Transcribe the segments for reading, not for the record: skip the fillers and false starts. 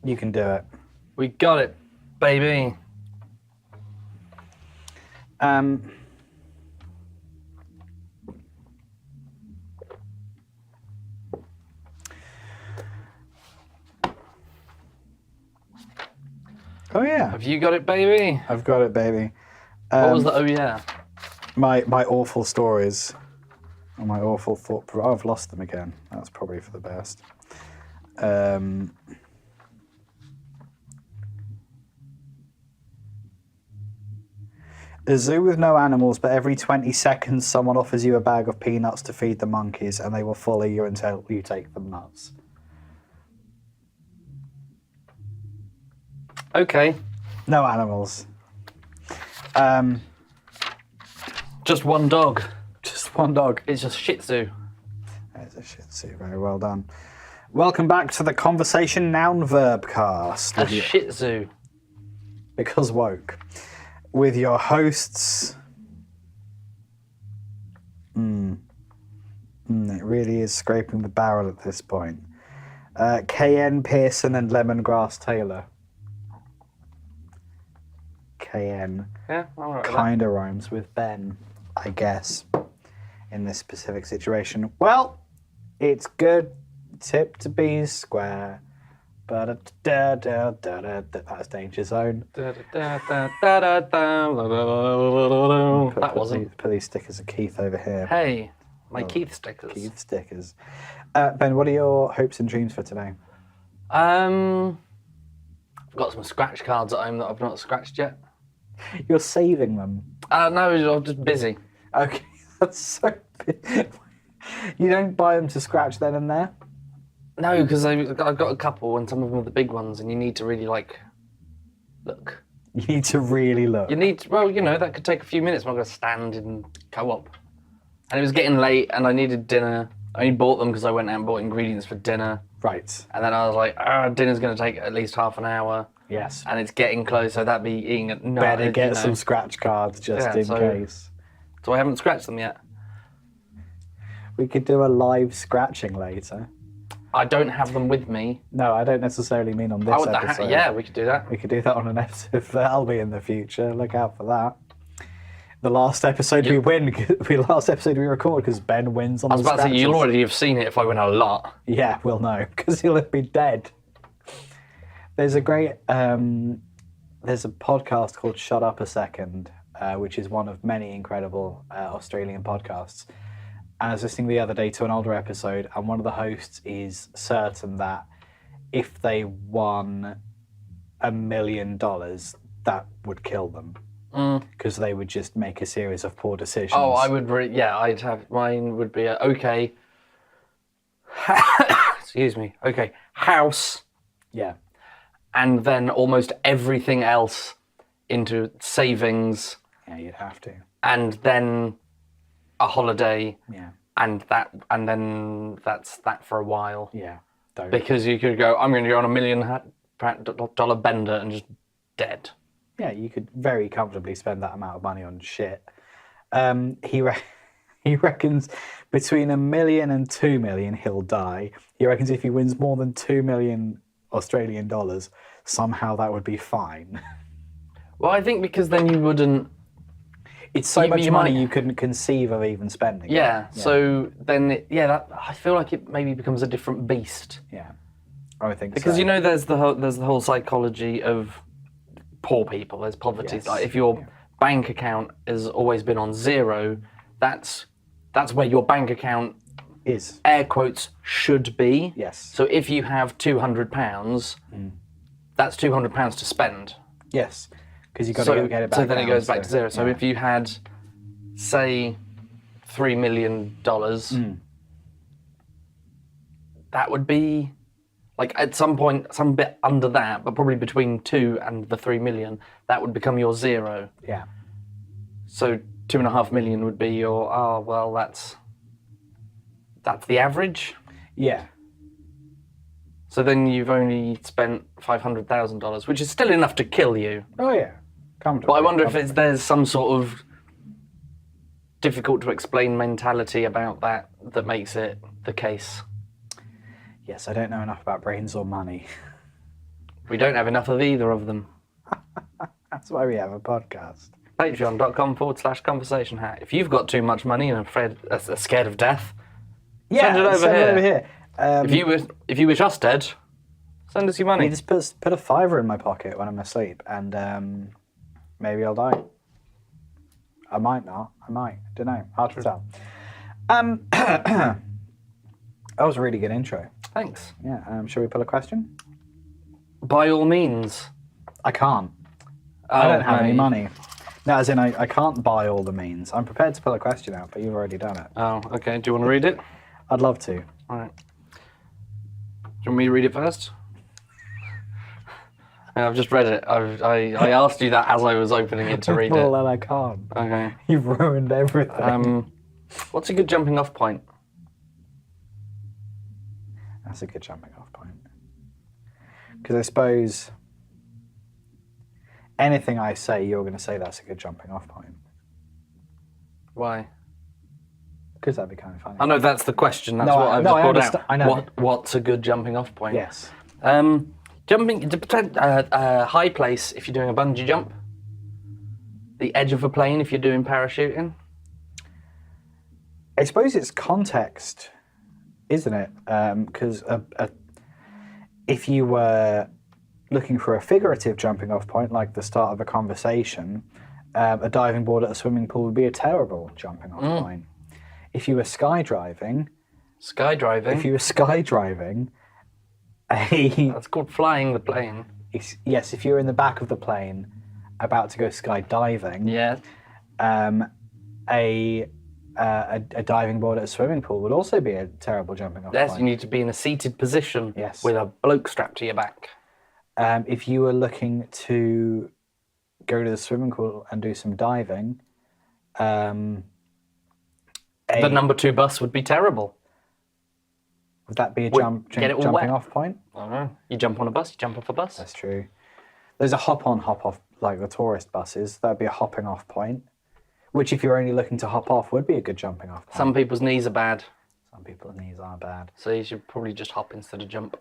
You can do it. We got it, baby. Oh yeah. Have you got it, baby? I've got it, baby. What was the oh yeah? My awful stories. Or my awful thought. Oh, I've lost them again. That's probably for the best. A zoo with no animals, but every 20 seconds someone offers you a bag of peanuts to feed the monkeys, and they will follow you until you take them nuts. Okay. No animals. Just one dog. Just one dog. It's a Shih Tzu. It's a Shih Tzu. Very well done. Welcome back to the Conversation Noun Verb Cast. A Shih Tzu. Because woke. With your hosts. It really is scraping the barrel at this point. KN Pearson and Lemongrass Taylor. KN Yeah, I'm right with that. kind of rhymes with Ben, I guess, in this specific situation. Well, it's good tip to be square. But that's Danger Zone. That wasn't. Put these stickers of Keith over here. Hey, my Keith stickers. Keith stickers. Ben, what are your hopes and dreams for today? I've got some scratch cards at home that I've not scratched yet. You're saving them. No, I'm just busy. Okay, that's so big. You don't buy them to scratch then and there? No, because I've got a couple, and some of them are the big ones, and you need to really look. You need to really look. You need to, well, that could take a few minutes. I'm not going to stand in co-op. And it was getting late, and I needed dinner. I only bought them because I went out and bought ingredients for dinner. Right. And then I was like, dinner's going to take at least half an hour. Yes. And it's getting close, so that'd be eating at night. Better get some scratch cards just in case. So I haven't scratched them yet. We could do a live scratching later. I don't have them with me. No, I don't necessarily mean on this episode. Yeah, we could do that. We could do that on an episode that'll be in the future. Look out for that. The last episode we record because Ben wins on the scratches. I was about to say, you'll already have seen it if I win a lot. Yeah, we'll know, because he'll be dead. There's a great, there's a podcast called Shut Up a Second, which is one of many incredible Australian podcasts. And I was listening the other day to an older episode, and one of the hosts is certain that if they won $1 million, that would kill them. Because they would just make a series of poor decisions. Oh, I would, I'd have, mine would be, okay. Excuse me. Okay, house. Yeah. And then almost everything else into savings. Yeah, you'd have to. And then a holiday. Yeah. And then that's that for a while. Yeah. Don't. Because you could go, I'm going to go on $1 million bender and just dead. Yeah, you could very comfortably spend that amount of money on shit. He reckons between $1 million and $2 million, he'll die. He reckons if he wins more than $2 million Australian dollars, somehow that would be fine. Well, I think because then you wouldn't. It's so much money you couldn't conceive of even spending. Yeah. So then, I feel like it maybe becomes a different beast. Yeah, I think because so. there's the whole psychology of poor people. There's poverty. Yes. Like if your bank account has always been on zero, that's where your bank account is, air quotes, should be. Yes. So if you have £200, that's £200 to spend. Yes. Because you've got to get it back. So then it goes back to zero. So if you had, say, $3 million, that would be, like at some point, some bit under that, but probably between 2 and the 3 million, that would become your zero. Yeah. So 2.5 million would be your, that's the average. Yeah. So then you've only spent $500,000, which is still enough to kill you. Oh yeah. But I wonder if there's some sort of difficult to explain mentality about that makes it the case. Yes, I don't know enough about brains or money. We don't have enough of either of them. That's why we have a podcast. Patreon.com/conversation hat. If you've got too much money and are scared of death, Yeah, send it over here. If you wish us dead, send us your money. You just put a $5 in my pocket when I'm asleep, and maybe I'll die. I might not. I might. Don't know. Hard to tell. That was a really good intro. Thanks. Yeah. Shall we pull a question? By all means. I can't. I don't have any money. No, as in I can't buy all the means. I'm prepared to pull a question out, but you've already done it. Oh, okay. Do you want to read it? I'd love to. All right. Do you want me to read it first? I've just read it. I asked you that as I was opening it to read Well, it. then I can't. Okay. You've ruined everything. What's a good jumping off point? That's a good jumping off point. Because I suppose anything I say, you're going to say that's a good jumping off point. Why? Because that'd be kind of funny. I know that's the question. That's No, what I- I've no, just I brought understand- out. I know. What's a good jumping off point? Yes. Jumping, high place if you're doing a bungee jump. The edge of a plane if you're doing parachuting. I suppose it's context, isn't it? Because if you were looking for a figurative jumping off point, like the start of a conversation, a diving board at a swimming pool would be a terrible jumping off point. If you were skydiving, That's called flying the plane. yes, if you're in the back of the plane about to go skydiving, Yeah. a diving board at a swimming pool would also be a terrible jumping off Yes, point. you need to be in a seated position Yes. with a bloke strapped to your back. If you were looking to go to the swimming pool and do some diving, The number 2 bus would be terrible. would that be a get it all jumping wet. off point? I don't know. You jump on a bus, you jump off a bus. That's true. There's a hop on, hop off, like the tourist buses. That'd be a hopping off point, which if you're only looking to hop off would be a good jumping off point. Some people's knees are bad, Some people's knees are bad. so you should probably just hop instead of jump.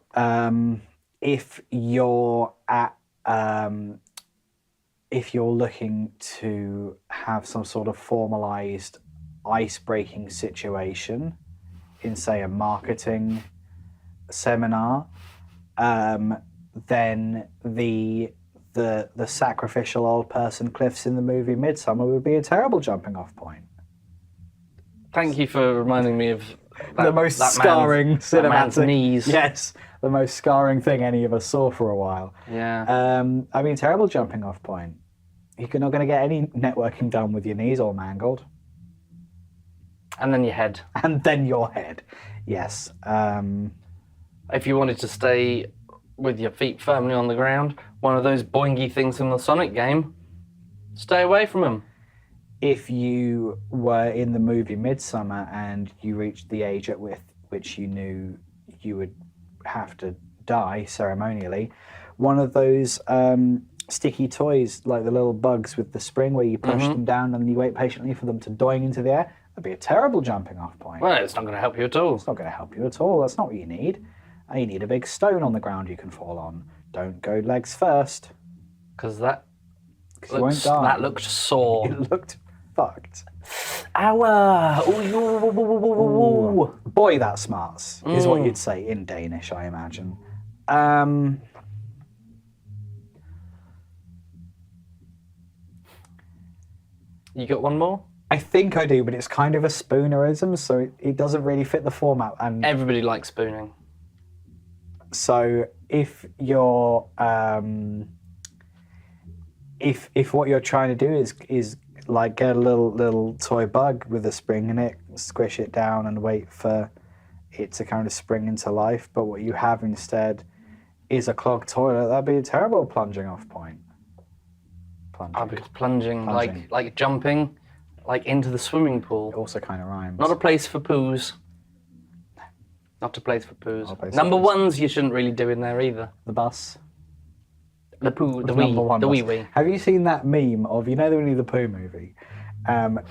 If you're looking to have some sort of formalized ice-breaking situation in, say, a marketing seminar, then the sacrificial old person cliffs in the movie Midsummer would be a terrible jumping off point. Thank you for reminding me of The most that scarring man's, that man's cinematic knees. Yes, the most scarring thing any of us saw for a while. Yeah. I mean, terrible jumping off point. You're not going to get any networking done with your knees all mangled. And then your head. And then your head. Yes. If you wanted to stay with your feet firmly on the ground, one of those boingy things from the Sonic game, stay away from them. If you were in the movie Midsummer and you reached the age at which you knew you would have to die ceremonially, one of those sticky toys, like the little bugs with the spring where you push them down and you wait patiently for them to doing into the air, that'd be a terrible jumping off point. Well, it's not going to help you at all. It's not going to help you at all. That's not what you need. You need a big stone on the ground you can fall on. Don't go legs first, Because that because you won't die. that looked sore. It looked fucked. Ow! Ooh. Boy, that smarts, is what you'd say in Danish, I imagine. You got one more? I think I do, but it's kind of a spoonerism, so it doesn't really fit the format. And Everybody likes spooning. so if you're if what you're trying to do is like get a little toy bug with a spring in it, squish it down and wait for it to kind of spring into life, but what you have instead is a clogged toilet, that'd be a terrible plunging off point. Because plunging. Plunging. Like jumping, like into the swimming pool. It also kind of rhymes. Not a place for poos. Not a place for poos. Not a place for Number poos. ones you shouldn't really do in there either. The bus. The poo, the Number one wee, the bus. wee wee. Have you seen that meme of, you know, the Winnie the Pooh movie?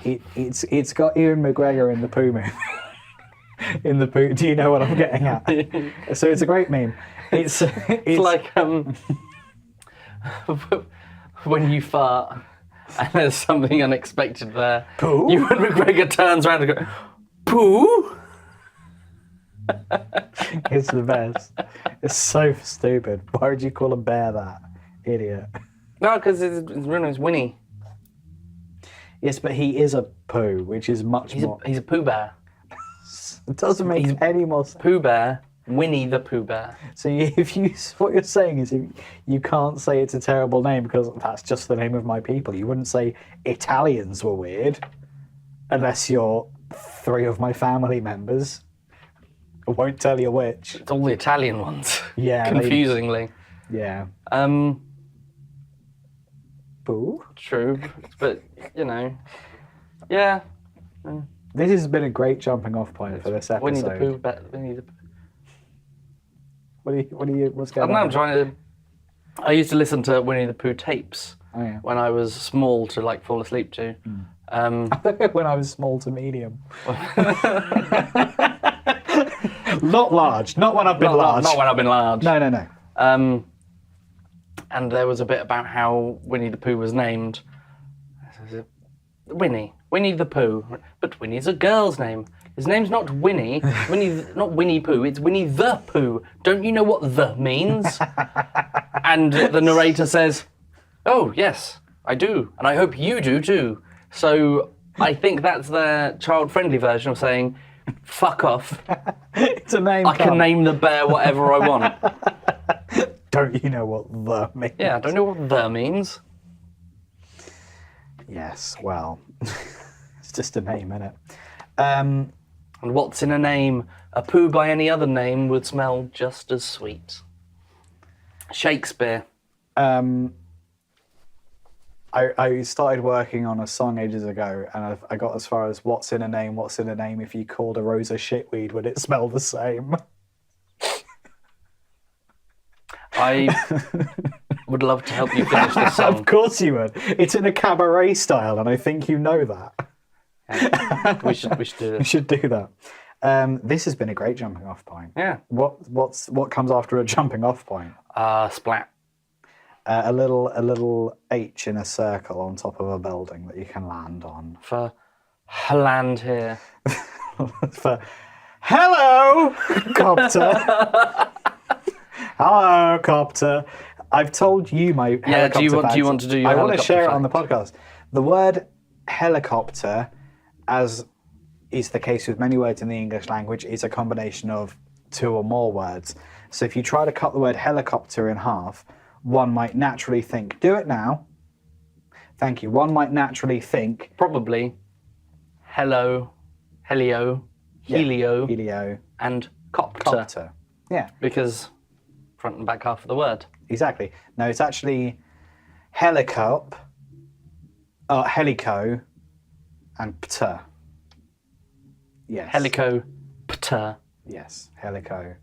It's got Ewan McGregor in the Pooh movie. In the Pooh. Do you know what I'm getting at? So it's a great meme. It's It's like when you fart and there's something unexpected there. Poo? You and McGregor turns around and go, poo? It's the best. It's so stupid. Why would you call a bear that? Idiot. No, because his real name's Winnie. Yes, but he is a poo, which is much more... He's a Pooh Bear. It doesn't make any more sense. Pooh Bear, Winnie the Pooh Bear. So what you're saying is you can't say it's a terrible name because that's just the name of my people. You wouldn't say Italians were weird unless you're 3 of my family members. I won't tell you which. It's all the Italian ones. Yeah. Confusingly. Yeah. Boo. True, but you know, yeah. This has been a great jumping off point for this episode. Winnie the Pooh. Winnie the Pooh. What's I going don't know, on? I'm trying to. I used to listen to Winnie the Pooh tapes when I was small to like fall asleep to. When I was small to medium. Not large. Not when I've been large. Not when I've been large. No. And there was a bit about how Winnie the Pooh was named. Winnie the Pooh. But Winnie's a girl's name. His name's not Winnie. Not Winnie Pooh. It's Winnie the Pooh. Don't you know what "the" means? And the narrator says, "Oh yes, I do, and I hope you do too." So I think that's their child-friendly version of saying, "Fuck off." It's a name. I can name the bear whatever I want. Don't you know what "the" means? Yeah, I don't know what "the" means. Yes, well, it's just a name, isn't it? And what's in a name? A poo by any other name would smell just as sweet. Shakespeare. I started working on a song ages ago, and I got as far as "What's in a name? What's in a name? If you called a rose a shitweed, would it smell the same?" I would love to help you finish the song. Of course you would. It's in a cabaret style, and I think you know that. Yeah. We should do You this. should do that. This has been a great jumping off point. Yeah. What comes after a jumping off point? Splat. A little H in a circle on top of a building that you can land on. For land here. For hello, copter. Hello, copter. I've told you my helicopter do you facts. want to do your I want to helicopter share it on the fact? podcast. The word helicopter, as is the case with many words in the English language, is a combination of 2 or more words. So if you try to cut the word helicopter in half, one might naturally think, do it now. Thank you. One might naturally think... Probably helio, helio, and copter. Copter. Yeah. Because front and back half of the word. Exactly. No, it's actually helico, and pter. Yes. Helicopter. Yes, helico.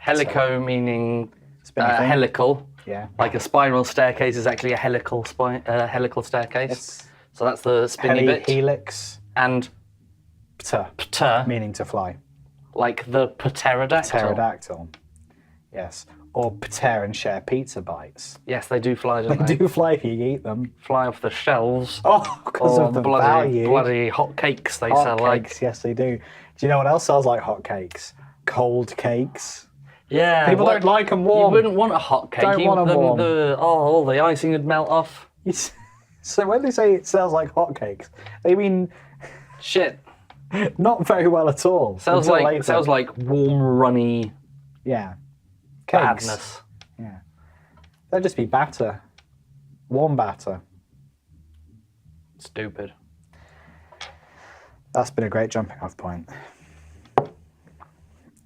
Helico meaning Spinny thing. helical. Yeah. Like a spiral staircase is actually a helical staircase. It's So that's the spinny bit. helix, And pter, pter, meaning to fly. like the pterodactyl. Pterodactyl. Yes. Or pter and share pizza bites. Yes, they do fly, don't They they? do fly if you eat them. Fly off the shelves. Oh, because Or of the bloody, value. bloody hot cakes they Hot sell. cakes, Like, yes, they do. Do you know what else sells like hot cakes? Cold cakes. yeah, People don't like them warm. You wouldn't want a hot cake. Don't want 'em warm. All the icing would melt off. So when they say it sells like hotcakes, they mean Shit. not very well at all. Sounds Until like later. warm, runny Yeah. Cakes. badness. Yeah. That'd just be batter. Warm batter. Stupid. That's been a great jumping off point.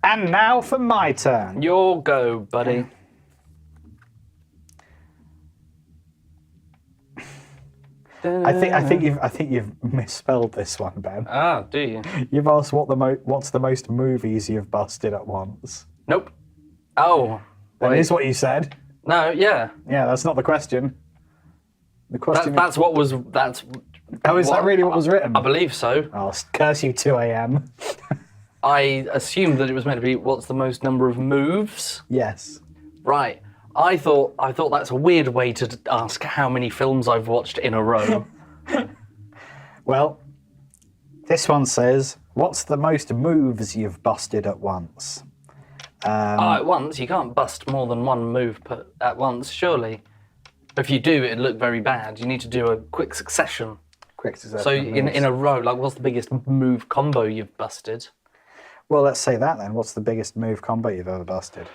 And now for my turn. Your go, buddy. I think you've misspelled this one, Ben. Ah, do you? You've asked what's the most movies you've busted at once. Nope. Oh. That wait. is what you said. No, yeah. Yeah, that's not the question. The question. That's what was. That's. Oh, is that really what was written? I believe so. Oh, curse you, 2 a.m. I assumed that it was meant to be what's the most number of moves. Yes. Right. I thought that's a weird way to ask how many films I've watched in a row. Well, this one says, what's the most moves you've busted at once? At once, you can't bust more than one move at once, surely. If you do, it'd look very bad. You need to do a quick succession. Quick succession. So in a row, like, what's the biggest move combo you've busted? Well, let's say that then. What's the biggest move combo you've ever busted?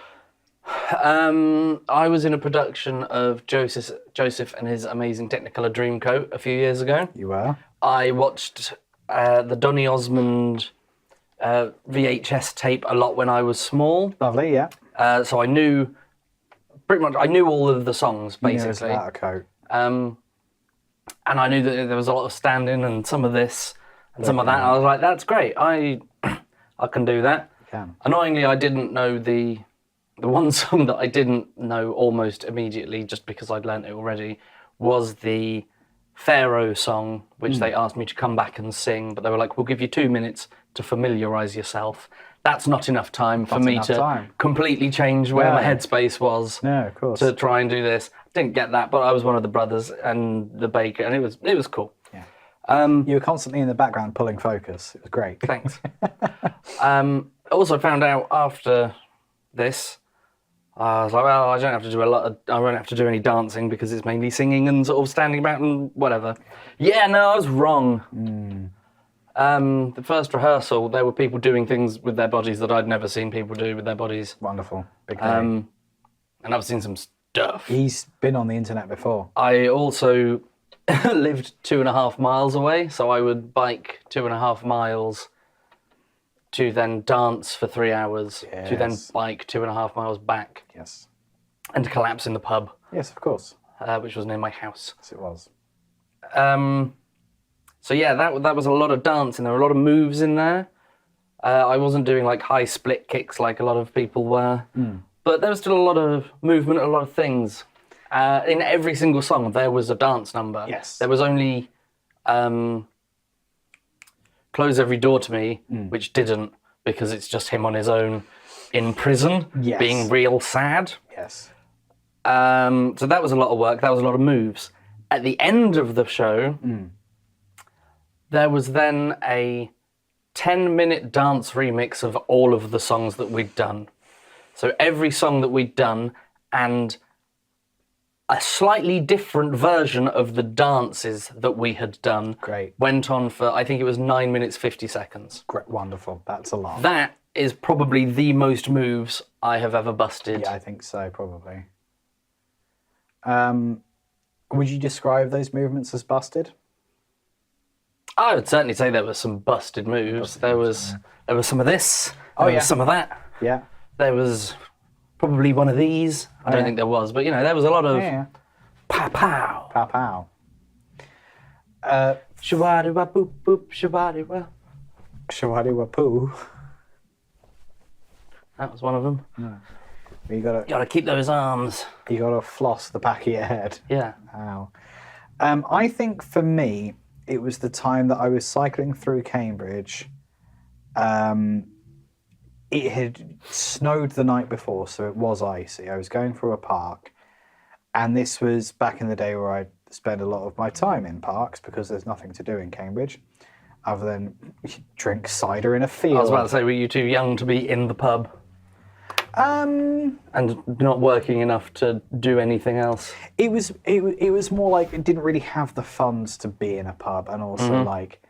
I was in a production of Joseph and His Amazing Technicolor Dreamcoat a few years ago. You were? I watched the Donny Osmond VHS tape a lot when I was small. Lovely, yeah. So I knew all of the songs, basically. Out of coat. And I knew that there was a lot of standing and some of this and some of that. And I was like, that's great. I can do that. You can. Annoyingly, I didn't know the one song that I didn't know almost immediately, just because I'd learnt it already, was the Pharaoh song, which they asked me to come back and sing. But they were like, we'll give you 2 minutes to familiarise yourself. That's not enough time for me to completely change where my headspace was. No, of course. To try and do this. Didn't get that, but I was one of the brothers and the baker, and it was cool. Yeah. You were constantly in the background pulling focus. It was great. Thanks. I also found out after this, I was like, well, I won't have to do any dancing because it's mainly singing and sort of standing about and whatever. Yeah, no, I was wrong. The first rehearsal, there were people doing things with their bodies that I'd never seen people do with their bodies. Wonderful. Big day. And I've seen some stuff. He's been on the internet before. I also lived 2.5 miles away, so I would bike 2.5 miles to then dance for 3 hours, to then bike 2.5 miles back. Yes. And to collapse in the pub. Yes, of course. Which was near my house. Yes, it was. So yeah, that was a lot of dancing. There were a lot of moves in there. I wasn't doing like high split kicks like a lot of people were. But there was still a lot of movement, a lot of things. In every single song, there was a dance number. Yes. There was only Close Every Door to Me, which didn't, because it's just him on his own in prison, being real sad. Yes. So that was a lot of work. That was a lot of moves. At the end of the show, there was then a 10-minute dance remix of all of the songs that we'd done. So every song that we'd done and a slightly different version of the dances that we had done went on for, I think it was 9 minutes, 50 seconds. Great. Wonderful. That's a lot. That is probably the most moves I have ever busted. Yeah, I think so, probably. Would you describe those movements as busted? I would certainly say there were some busted moves. There was some of this. There was some of that. Yeah. There was probably one of these. I don't think there was, but there was a lot of pow pow. Pow pow. Shabadi-wa boop boop shabadi-wa. Shawadi poo. That was one of them. You gotta keep those arms. You gotta floss the back of your head. Yeah. Ow. I think for me, it was the time that I was cycling through Cambridge. It had snowed the night before, so it was icy. I was going through a park, and this was back in the day where I'd spend a lot of my time in parks because there's nothing to do in Cambridge other than drink cider in a field. I was about to say, were you too young to be in the pub? And not working enough to do anything else? It was more like it didn't really have the funds to be in a pub, and also like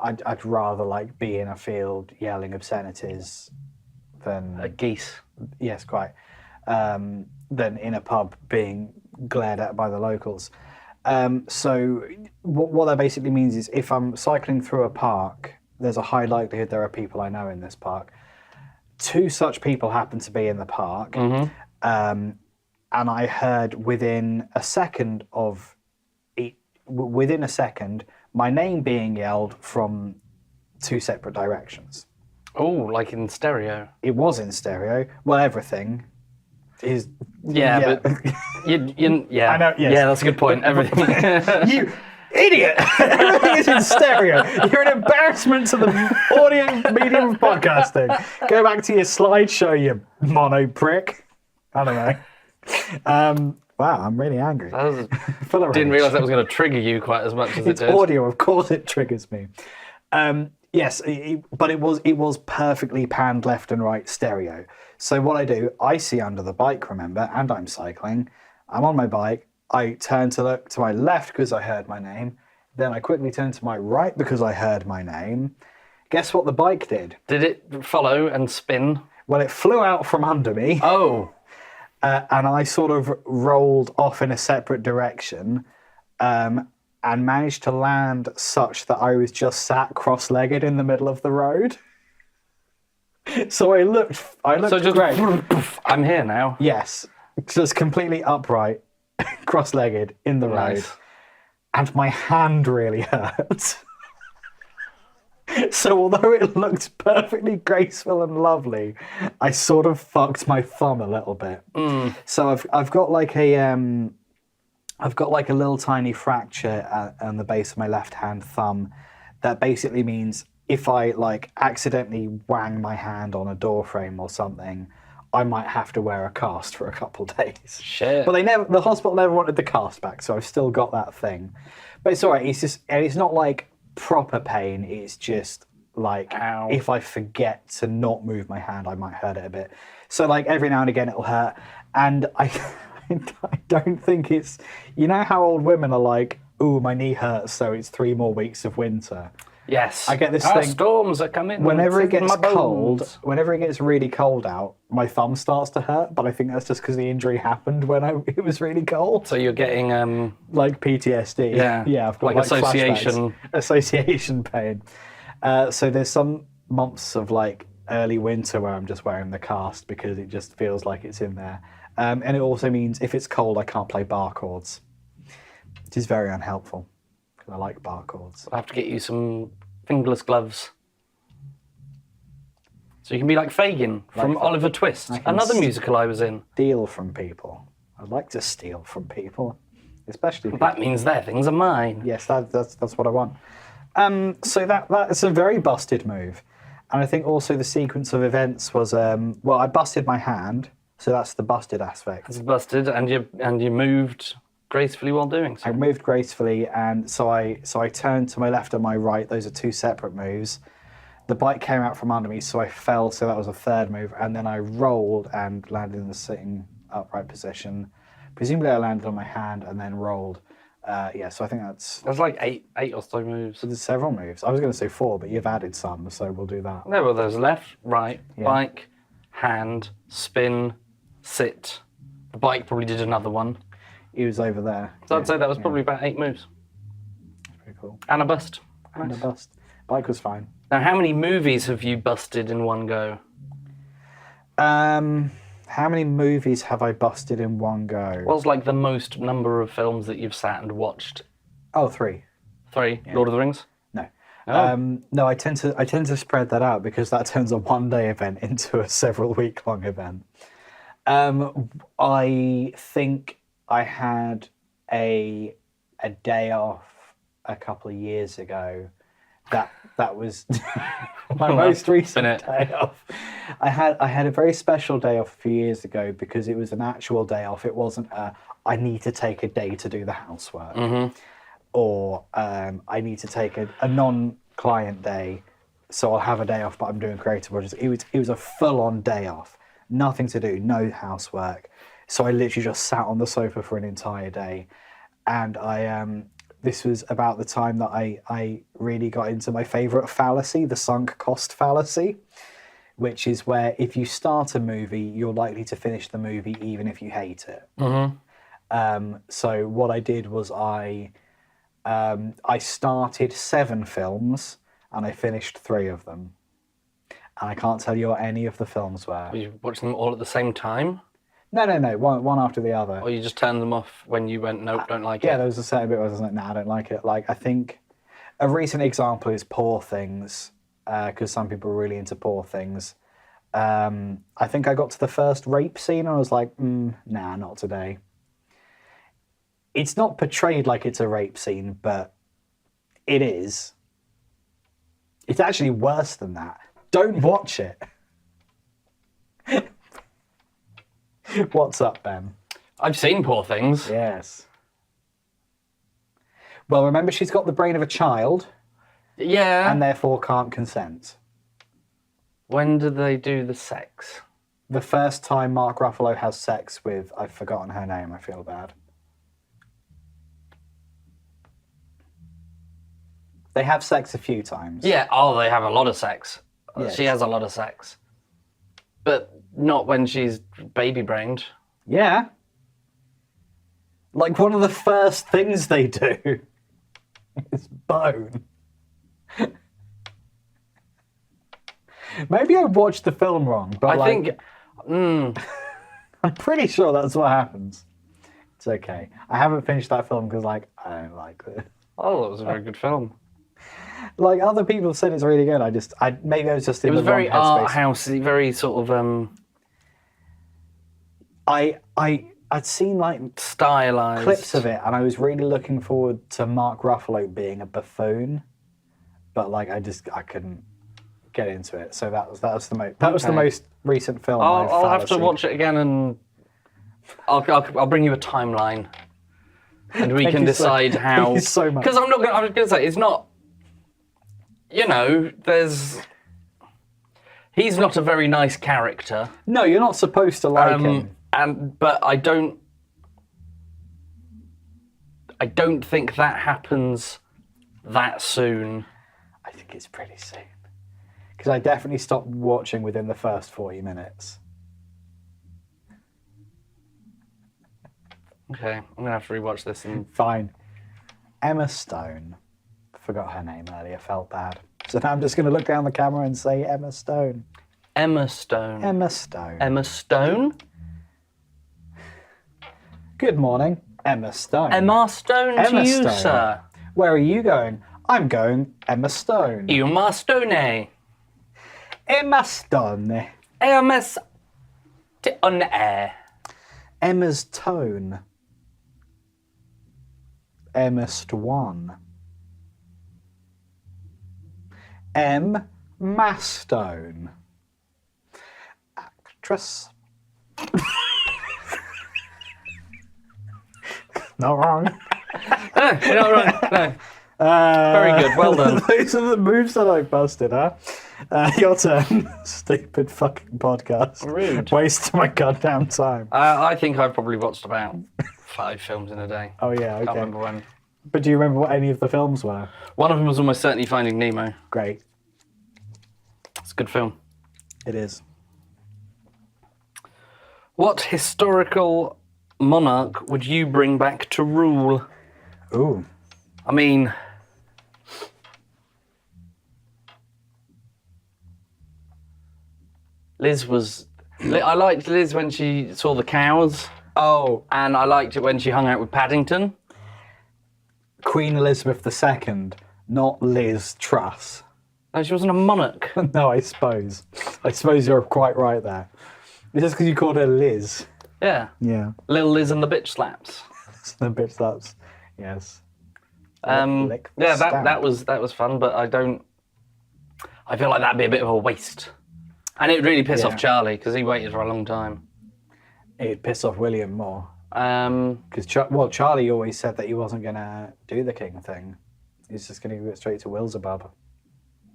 I'd rather like be in a field yelling obscenities than geese. Yes, quite. Than in a pub being glared at by the locals. So what that basically means is if I'm cycling through a park, there's a high likelihood there are people I know in this park. 2 such people happen to be in the park, and I heard within a second my name being yelled from 2 separate directions. Oh, like in stereo? It was in stereo. Well, everything is. Yeah. But yeah. I know. Yes. Yeah, that's a good point. Everything. You idiot! Everything is in stereo. You're an embarrassment to the audio medium of podcasting. Go back to your slideshow, you mono prick. I don't know. Wow, I'm really angry. That was, Full of didn't rage. realise that was going to trigger you quite as much as It's it did. audio, of course it triggers me. Yes, but it was perfectly panned left and right stereo. So what I do, I see under the bike, remember, and I'm cycling. I'm on my bike. I turn to look to my left because I heard my name. Then I quickly turn to my right because I heard my name. Guess what the bike did? Did it follow and spin? Well, it flew out from under me. Oh, And I sort of rolled off in a separate direction and managed to land such that I was just sat cross-legged in the middle of the road. So I looked so just great. I'm here now. Yes, just completely upright, cross-legged in the road. Nice. And my hand really hurt. So although it looked perfectly graceful and lovely, I sort of fucked my thumb a little bit. So I've got like a little tiny fracture on the base of my left hand thumb. That basically means if I like accidentally wang my hand on a door frame or something, I might have to wear a cast for a couple days. Shit. But the hospital never wanted the cast back, so I've still got that thing. But it's all right. It's not like proper pain. It's just like Ow. if I forget to not move my hand, I might hurt it a bit. So like every now and again it'll hurt, and I don't think it's, you know how old women are like, ooh, my knee hurts, so it's 3 more weeks of winter. Yes. I get this thing. Storms are coming. Whenever it It's in gets my cold, bones. whenever it gets really cold out, my thumb starts to hurt. But I think that's just because the injury happened when it was really cold. So you're getting Like PTSD. Yeah. I've got Like association. flashbacks. Association pain. So there's some months of like early winter where I'm just wearing the cast because it just feels like it's in there. And it also means if it's cold, I can't play bar chords, which is very unhelpful because I like bar chords. I'll have to get you some fingerless gloves. So you can be like Fagin from Oliver Twist, another musical I was in. Steal from people. I'd like to steal from people, especially people. That means their things are mine. Yes, that's what I want. So that's a very busted move, and I think also the sequence of events was well, I busted my hand, so that's the busted aspect. It's busted, and you moved gracefully while doing so. I moved gracefully, and so I turned to my left and my right. Those are 2 separate moves. The bike came out from under me, so I fell. So that was a 3rd move, and then I rolled and landed in the sitting upright position. Presumably, I landed on my hand and then rolled. So I think that's. There's like eight or so moves. So there's several moves. I was going to say 4, but you've added some, so we'll do that. No, well, there's left, right, bike, hand, spin, sit. The bike probably did another one. He was over there. So I'd say that was probably about 8 moves. Pretty cool. And a bust. And a bust. Bike was fine. Now, how many movies have you busted in one go? How many movies have I busted in one go? What's like the most number of films that you've sat and watched? Oh, 3. 3. Lord of the Rings? No. Oh. No, I tend to spread that out because that turns a 1-day event into a several week long event. I think I had a day off a couple of years ago. That was my most recent day off. I had a very special day off a few years ago because it was an actual day off. It wasn't I need to take a day to do the housework, or I need to take a non-client day, so I'll have a day off, but I'm doing creative projects. It was a full-on day off, nothing to do, no housework. So I literally just sat on the sofa for an entire day, and this was about the time that I really got into my favourite fallacy, the sunk cost fallacy, which is where if you start a movie, you're likely to finish the movie even if you hate it. So what I did was I started 7 films and I finished 3 of them. And I can't tell you what any of the films were. Were you watching them all at the same time? No, one after the other. Or you just turned them off when you went, nope, don't like it? Yeah, there was a certain bit where I was like, nah, I don't like it. Like, I think a recent example is Poor Things, because some people are really into Poor Things. I think I got to the first rape scene and I was like, nah, not today. It's not portrayed like it's a rape scene, but it is. It's actually worse than that. Don't watch it. What's up, Ben? I've seen Poor Things. Yes. Well, remember, she's got the brain of a child Yeah. and therefore can't consent. When do they do the sex? The first time Mark Ruffalo has sex with, I've forgotten her name, I feel bad. They have sex a few times. Yeah, oh, they have a lot of sex. Yes. She has a lot of sex. But not when she's baby-brained. Yeah. Like, one of the first things they do is bone. Maybe I watched the film wrong, but I think... I'm pretty sure that's what happens. It's okay. I haven't finished that film because, like, I don't like it. Oh, that was a very good film. Like, other people said it's really good. Maybe I was just in It was the wrong very headspace. art housey, very sort of I'd seen like stylized clips of it, and I was really looking forward to Mark Ruffalo being a buffoon, but like I couldn't get into it. So that was the most recent film. I'll have to watch it again, and I'll bring you a timeline, and we can decide how. Thank you so much. Because I was going to say it's not. You know, he's not a very nice character. No, you're not supposed to like him. But I don't think that happens that soon. I think it's pretty soon. Because I definitely stopped watching within the first 40 minutes. Okay, I'm going to have to rewatch this. Fine. Emma Stone. Forgot her name earlier, felt bad. So now I'm just going to look down the camera and say Emma Stone. Emma Stone. Emma Stone. Emma Stone? Good morning, Emma Stone. Emma Stone Emma to you, Stone. sir. Where are you going? I'm going Emma Stone. Emma Stone. Emma Stone. Emma on air. Emma's Tone. Emma Stone. Emma Stone. Actress. Not wrong. No, you're not right. No. Very good, well done. Those are the moves that I busted, huh? Your turn. Stupid fucking podcast. Rude. Waste of my goddamn time. I think I've probably watched about 5 films in a day. Oh yeah, okay. Can't remember when. But do you remember what any of the films were? One of them was almost certainly Finding Nemo. Great. It's a good film. It is. What historical monarch would you bring back to rule? Ooh. I mean, I liked Liz when she saw the cows. Oh, And I liked it when she hung out with Paddington. Queen Elizabeth II, not Liz Truss. No, she wasn't a monarch. No, I suppose. I suppose you're quite right there. It's just because you called her Liz. Yeah. Yeah. Little Liz and the bitch slaps. The bitch that's yes. Lick Yeah, stamp. that was fun, but I feel like that'd be a bit of a waste. And it would really piss off Charlie because he waited for a long time. It'd piss off William more. Um, Because Charlie always said that he wasn't going to do the king thing. He's just going to go straight to Wilzabub.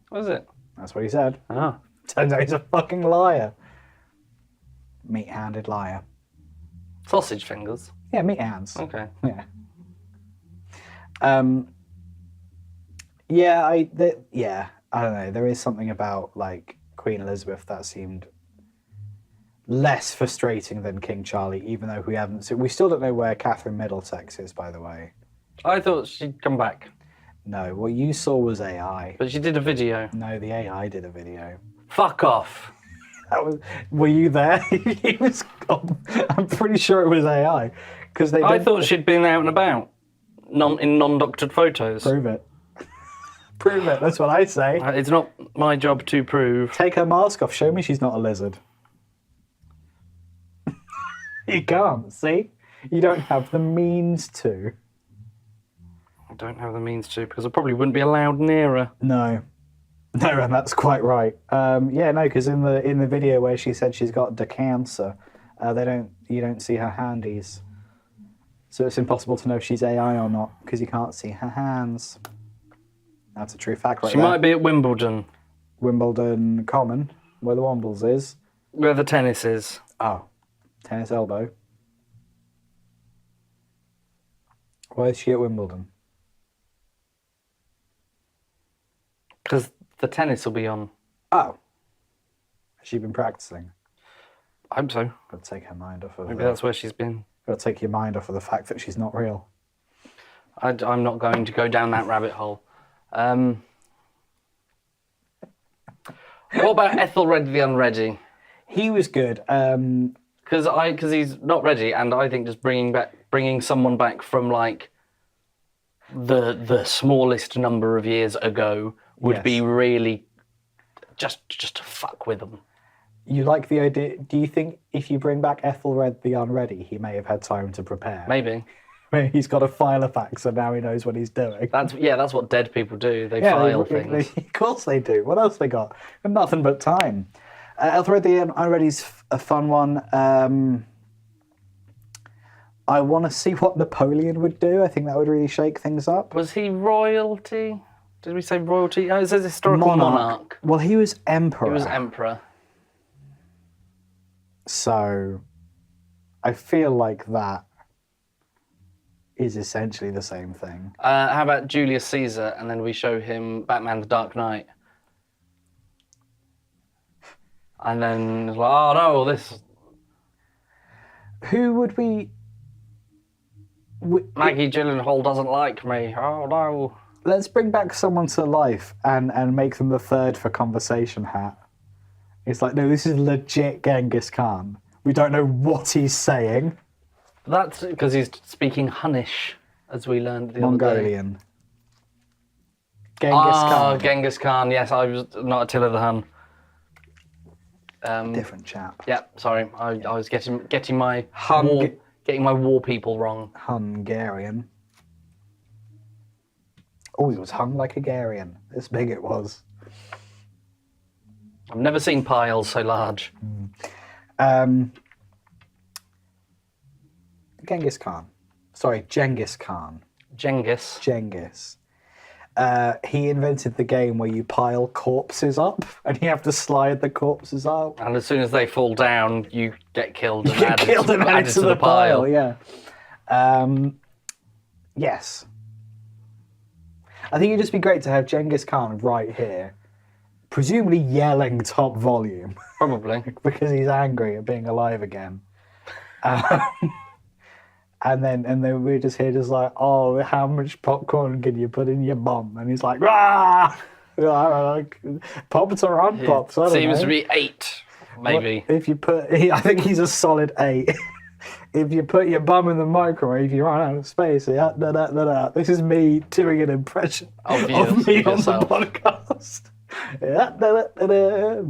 what is it? That's what he said. Oh. Turns out he's a fucking liar. Meat-handed liar. Sausage fingers. Yeah, meat hands. Okay. Yeah. I don't know. There is something about like Queen Elizabeth that seemed less frustrating than King Charlie, even though we still don't know where Catherine Middlesex is, by the way. I thought she'd come back, No, what you saw was AI. but she did a video. No, the AI did a video. Fuck off. Were you there? He was. I'm pretty sure it was AI because they. I did- thought she'd been out and about, in non-doctored photos. Prove it. Prove it. That's what I say. It's not my job to prove. Take her mask off. Show me she's not a lizard. You can't. See, you don't have the means to. I don't have the means to because I probably wouldn't be allowed near her. No, and that's quite right. Because in the video where she said she's got the cancer, you don't see her handies. So it's impossible to know if she's AI or not because you can't see her hands. That's a true fact right She there. might be at Wimbledon, Wimbledon Common, where the Wombles is. where the tennis is. Oh, tennis elbow. Why is she at Wimbledon? Because the tennis will be on. Oh. Has she been practicing? I hope so. Got to take her mind off of Maybe that's where she's been. Got to take your mind off of the fact that she's not real. I'm not going to go down that rabbit hole. What about Ethelred the Unready? He was good. Because he's not ready, and I think just bringing someone back from like the smallest number of years ago would be really just to fuck with them. You like the idea? Do you think if you bring back Ethelred the Unready, he may have had time to prepare? Maybe. Maybe he's got a Filofax, so now he knows what he's doing. That's what dead people do. They file things. Of course they do. What else they got? Nothing but time. Ethelred the Unready's a fun one. I want to see what Napoleon would do. I think that would really shake things up. Was he royalty? Did we say royalty? Oh, it says historical monarch. Well, he was emperor. He was emperor. So, I feel like that is essentially the same thing. How about Julius Caesar, and then we show him Batman: The Dark Knight, and then it's like, oh no, this. Who would we? Maggie Gyllenhaal doesn't like me. Oh no. Let's bring back someone to life and make them the third for conversation hat. It's like, no, this is legit Genghis Khan. We don't know what he's saying. That's because he's speaking Hunnish, as we learned the other day. Mongolian. Genghis Khan. Genghis Khan. Yes, I was not Attila the Hun. Different chap. Yeah, sorry, I was getting my Hung- getting my war people wrong. Hungarian. Oh, he was hung like a Hungarian. This big it was. I've never seen piles so large. Genghis Khan. Sorry, Genghis Khan. Ghengis. He invented the game where you pile corpses up and you have to slide the corpses up. And as soon as they fall down, you get killed and Get killed and added to the pile. Yeah. Yes. I think it'd just be great to have Genghis Khan right here, presumably yelling top volume. Probably. Because he's angry at being alive again. And then we're just here just like, oh, how much popcorn can you put in your bum? And he's like, rah! Pops or unpops, I don't Seems know. to be 8, maybe. If you put, I think he's a solid 8. If you put your bum in the microwave, you run out of space. This is me doing an impression Of me on the yourself. podcast.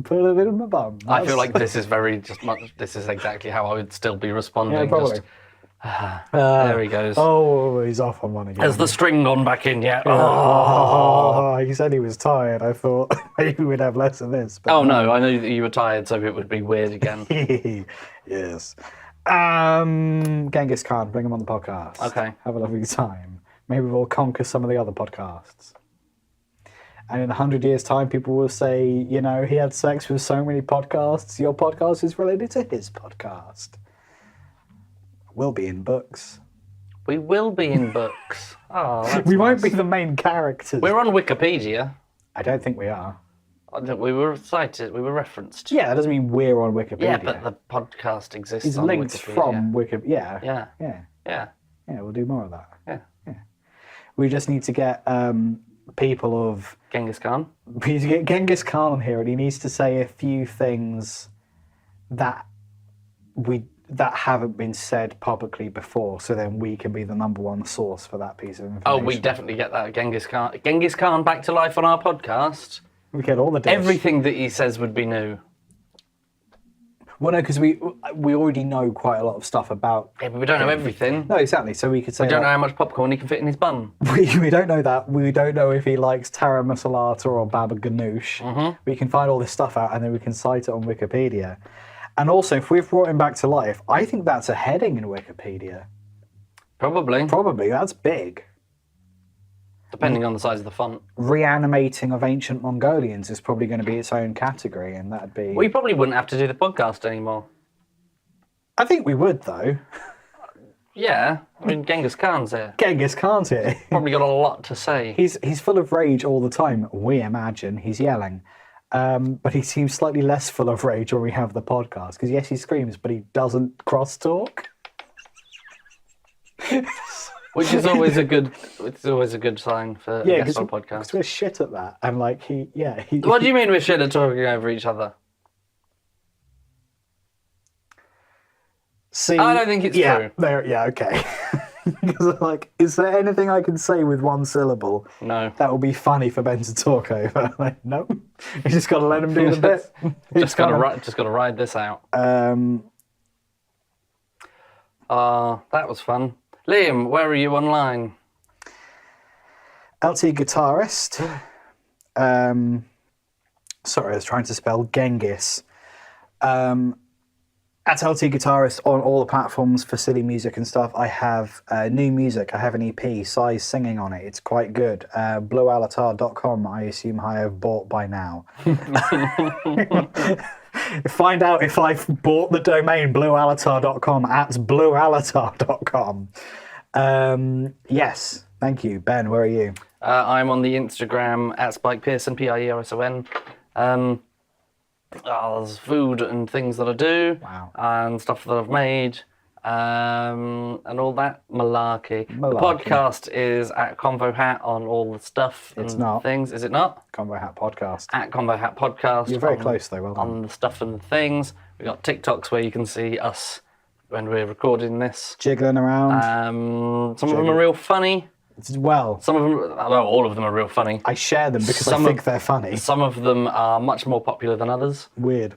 Put it in my bum. I feel like this is this is exactly how I would still be responding. Yeah, probably. There he goes. Oh, he's off on one again. Has the string gone back in yet? Oh, he said he was tired. I thought maybe we'd have less of this. But Oh no, I knew that you were tired, so it would be weird again. Yes. Genghis Khan, bring him on the podcast. Okay. Have a lovely time. Maybe we'll conquer some of the other podcasts. And in 100 years' time, people will say, you know, he had sex with so many podcasts. Your podcast is related to his podcast. We'll be in books. We will be in books. Oh, that's We won't nice. be the main characters. We're on Wikipedia. I don't think we are. We were cited. We were referenced. Yeah, that doesn't mean we're on Wikipedia. Yeah, but the podcast exists it's on linked Wikipedia. from Wikipedia. Yeah. Yeah. Yeah. Yeah, we'll do more of that. Yeah. We just need to get people of... Genghis Khan. We need to get Genghis Khan on here, and he needs to say a few things that haven't been said publicly before, so then we can be the number one source for that piece of information. Oh, we definitely get that. Genghis Khan. Genghis Khan back to life on our podcast. We get all the dish. Everything that he says would be new. Well, no, because we already know quite a lot of stuff about... Yeah, but we don't know everything. No, exactly. So we could say... We don't know how much popcorn he can fit in his bum. We don't know that. We don't know if he likes Tara Masalata or Baba Ganoush. Mm-hmm. We can find all this stuff out and then we can cite it on Wikipedia. And also, if we've brought him back to life, I think that's a heading in Wikipedia. Probably. Probably, that's big. Depending on the size of the font. Reanimating of ancient Mongolians is probably going to be its own category, and that'd be... We probably wouldn't have to do the podcast anymore. I think we would, though. Yeah, I mean, Genghis Khan's here. Ghengis Khan's here. Probably got a lot to say. He's full of rage all the time, we imagine. He's yelling. But he seems slightly less full of rage when we have the podcast, because yes, he screams, but he doesn't cross-talk. Which is always a good sign for a guest on podcast. Because we're shit at that. And like, he... What do you mean we're shit at talking over each other? See, I don't think it's true. Okay. Because like, is there anything I can say with one syllable No. that will be funny for Ben to talk over? Like, no. You just got to let him do the bit. Just got to ride this out. Um, that was fun. Liam, where are you online? LT Guitarist. Sorry, I was trying to spell Ghengis. At LT Guitarist on all the platforms for silly music and stuff. I have new music. I have an EP, Size singing on it. It's quite good. Bluealatar.com, I assume I have bought by now. Find out if I've bought the domain bluealatar.com at bluealatar.com. Yes, thank you. Ben, where are you? I'm on the Instagram at Spike Pearson, Pierson. There's food and things that I do, and stuff that I've made, and all that malarkey. The podcast is at Convo Hat on all the stuff and things. Is it not? Convo Hat Podcast. At Convo Hat Podcast. You're very close though, well done. On the stuff and the things. We've got TikToks where you can see us when we're recording this. Jiggling around. Some of them are real funny. Well, some of them, well, all of them are real funny. I share them because I think they're funny. Some of them are much more popular than others. Weird.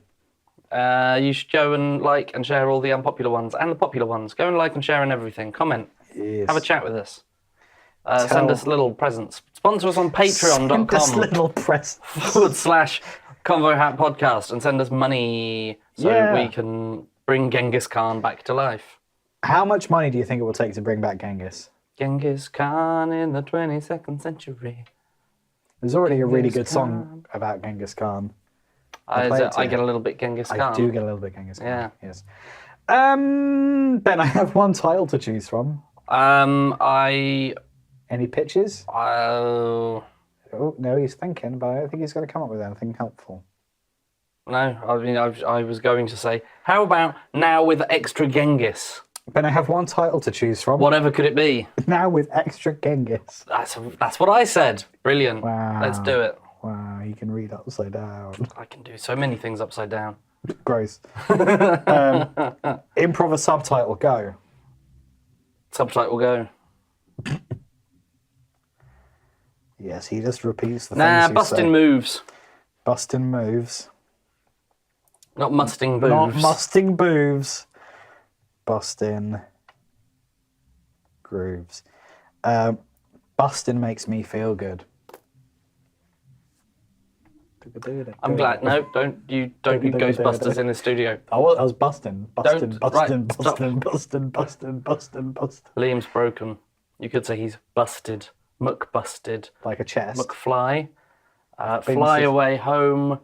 You should go and like and share all the unpopular ones and the popular ones. Go and like and share and everything. Comment. Yes. Have a chat with us. Send us little presents. Sponsor us on patreon.com. Send us little presents. /Convo Hat Podcast and send us money so we can bring Genghis Khan back to life. How much money do you think it will take to bring back Ghengis? Genghis Khan in the 22nd century. There's already a really good song about Genghis Khan. I get a little bit Genghis Khan. I do get a little bit Genghis Khan. Yeah. Yes. Ben, I have one title to choose from. Any pitches? Oh no, he's thinking, but I don't think he's going to come up with anything helpful. No, I mean I was going to say, how about now with extra Ghengis? Ben, I have one title to choose from. Whatever could it be? Now with extra Ghengis. That's what I said. Brilliant. Wow. Let's do it. Wow, you can read upside down. I can do so many things upside down. Gross. Improv a subtitle, go. Subtitle, go. Yes, he just repeats the things he busting said. Moves. Busting moves. Not musting boobs. Not musting boobs. Busting grooves. Busting makes me feel good. I'm glad. No, don't do Ghostbusters in the studio. I was busting. Busting. Liam's broken. You could say he's busted. Muck-busted. Like a chest. Muck-fly. Fly away home.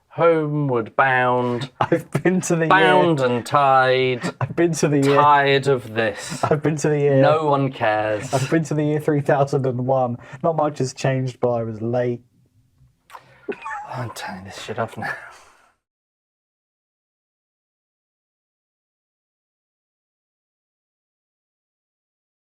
Homeward bound. I've been to the bound year. And tied. I've been to the year. Tired of this. I've been to the year. No one cares. I've been to the year 3001. Not much has changed, but I was late. I'm turning this shit off now.